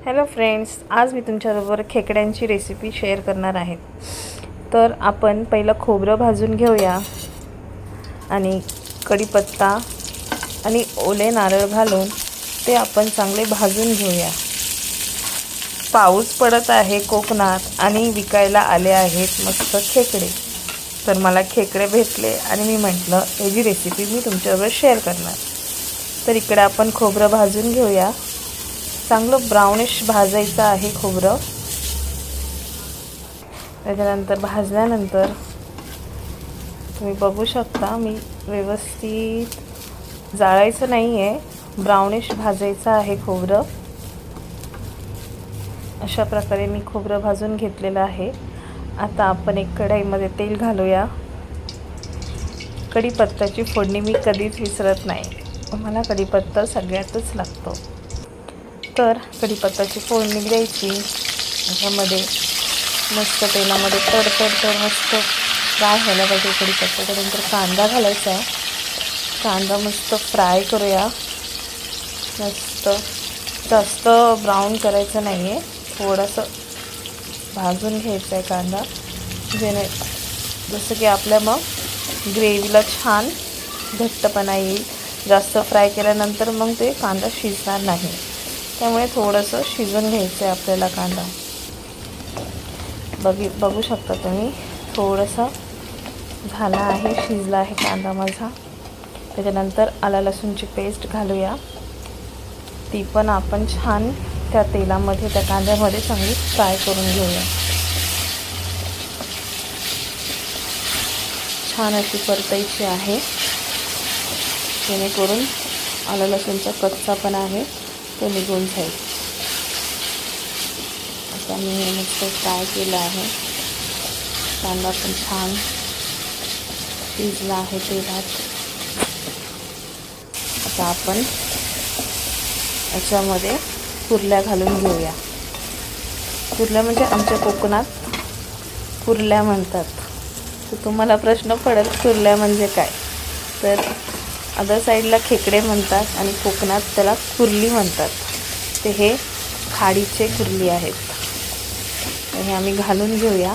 Hello friends, आज मी तुमच्याबरोबर खेकड्यांची रेसिपी शेअर करणार आहे। तर आपण पहिलं खोबरं भाजून घेऊया आणि कढीपत्ता आणि ओले नारळ घालून ते आपण चांगले भाजून घेऊया। पाऊस पडत आहे कोकणात आणि विकायला आले आहेत मस्त खेकडे। तर मला खेकडे भेटले आणि मी म्हटलं याची रेसिपी मी तुमच्याबरोबर शेअर करणार। तर इकडे आपण खोबरं भाजून घेऊया। चांगलं ब्राउनिश भाजायचं आहे खोबरं। त्याच्यानंतर भाजल्यानंतर तुम्ही बघू शकता मी व्यवस्थित जाळायचं नाही आहे, ब्राउनिश भाजायचं आहे खोबरं। अशा प्रकारे मी खोबरं भाजून घेतलेलं आहे। आता आपण एक कढईमध्ये तेल घालूया। कढीपत्त्याची फोडणी मी कधीच विसरत नाही, मला कढीपत्ता सगळ्यातच लागतो। तर कढीपत्त्याची फोडणी द्यायची। याच्यामध्ये मस्त तेलामध्ये तडतड मस्त फ्राय व्हायला पाहिजे कढीपत्ता। त्यानंतर कांदा घालायचा आहे। कांदा मस्त फ्राय करूया। मस्त जास्त ब्राऊन करायचं नाही आहे, थोडंसं भाजून घ्यायचं आहे कांदा, जसं की आपल्या मग ग्रेव्हीला छान घट्टपणा येईल। जास्त फ्राय केल्यानंतर मग ते कांदा शिजणार नाही, त्यामुळे थोडंसं शिजून घ्यायचं आहे आपल्याला कांदा। बघू शकता तुम्ही थोडंसं झाला आहे, शिजला आहे कांदा माझा। त्याच्यानंतर आला लसूणची पेस्ट घालूया। ती पण आपण छान त्या तेलामध्ये त्या कांद्यामध्ये चांगली फ्राय करून घेऊया। छान अशी परतायची आहे, जेणेकरून आला लसूणचा कच्चा पण आहे तो निघून जाईल। आता मी मस्त फ्राय केला आहे, कांदा पण छान शिजला आहे तेलात। आता आपण याच्यामध्ये कुर्ल्या घालून घेऊया। कुर्ल्या म्हणजे आमच्या कोकणात कुर्ल्या म्हणतात। तर तुम्हाला प्रश्न पडेल कुर्ल्या म्हणजे काय, तर अदर साईडला खेकडे म्हणतात आणि कोकणात त्याला कुर्ली म्हणतात। ते हे खाडीचे कुर्ली आहेत। हे आम्ही घालून घेऊया।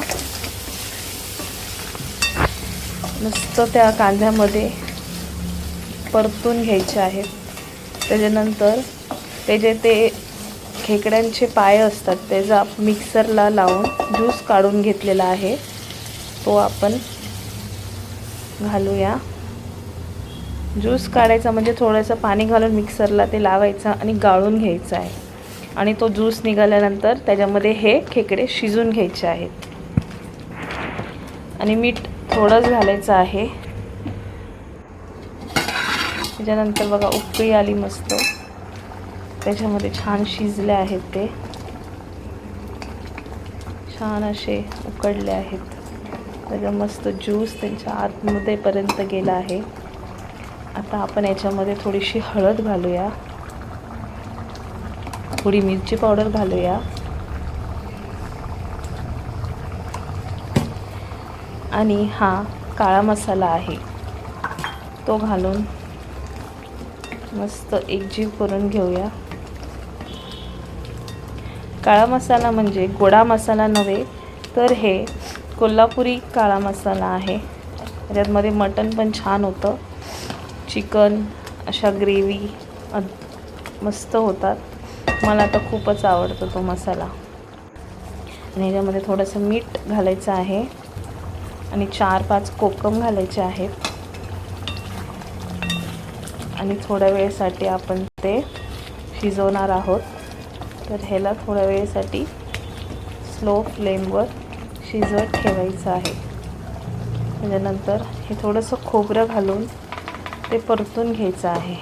मस्त त्या कांद्यामध्ये परतून घ्यायचे आहेत। त्याच्यानंतर ते खेकड्यांचे पाय असतात त्याचा मिक्सरला लावून ज्यूस काढून घेतलेला आहे, तो आपण घालूया। ज्यूस काढायचा म्हणजे थोडंसं पाणी घालून मिक्सरला ते लावायचं आणि गाळून घ्यायचं आहे। आणि तो ज्यूस निघाल्यानंतर त्याच्यामध्ये हे खेकडे शिजून घ्यायचे आहेत। आणि मीठ थोडंच घालायचं आहे। त्याच्यानंतर बघा उकळी आली मस्त, त्याच्यामध्ये छान शिजले आहेत, ते छान असे उकडले आहेत। त्याचा मस्त ज्यूस त्यांच्या आतमध्ये पर्यंत गेला आहे। आता आपण याच्यामध्ये थोडीशी हळद घालूया, थोडी मिरची पावडर घालूया आणि हा काळा मसाला आहे तो घालून मस्त एकजीव करून घेऊया। काळा मसाला म्हणजे गोडा मसाला नव्हे, तर हे कोल्हापुरी काळा मसाला आहे। त्याच्यामध्ये मटण पण छान होतं, चिकन, अशा ग्रेव्ही मस्त होतात। मला तर खूपच आवडतो तो मसाला। आणि याच्यामध्ये थोडंसं मीठ घालायचं आहे आणि 4-5 कोकम घालायचे आहेत। आणि थोड्या वेळेसाठी आपण ते शिजवणार आहोत। तर ह्याला थोड्या वेळेसाठी स्लो फ्लेमवर शिजवत ठेवायचं आहे। त्याच्यानंतर हे थोडंसं खोबरं घालून ते परतून घ्यायचं आहे।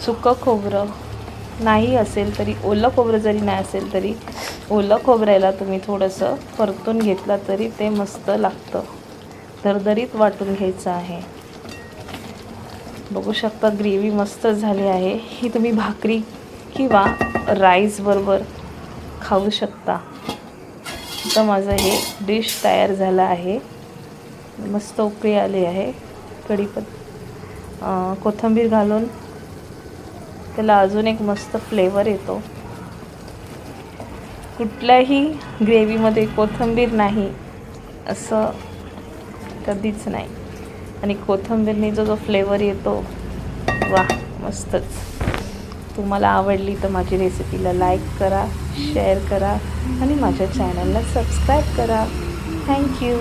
सुकं खोबरं नाही असेल तरी, ओलं खोबरं जरी नाही असेल तरी ओलं खोबऱ्याला तुम्ही थोडंसं परतून घेतला तरी ते मस्त लागतं। दरदरीत वाटून घ्यायचं आहे। बघू शकता ग्रेव्ही मस्त झाली आहे। ही तुम्ही भाकरी किंवा राईस बरोबर खाऊ शकता। आता माझं हे डिश तयार झालं आहे, मस्त उकळी आली आहे। कोथिंबीर घालून त्याला अजून एक मस्त फ्लेवर येतो। कुठल्याही ग्रेव्हीमध्ये कोथिंबीर नाही असं कधीच नाही. आणि कोथिंबीरने जो फ्लेवर येतो, वाह मस्तच. तुम्हाला आवडली तर माझी रेसिपीला लाईक करा, शेअर करा आणि माझ्या चॅनलला सबस्क्राईब करा. थँक्यू.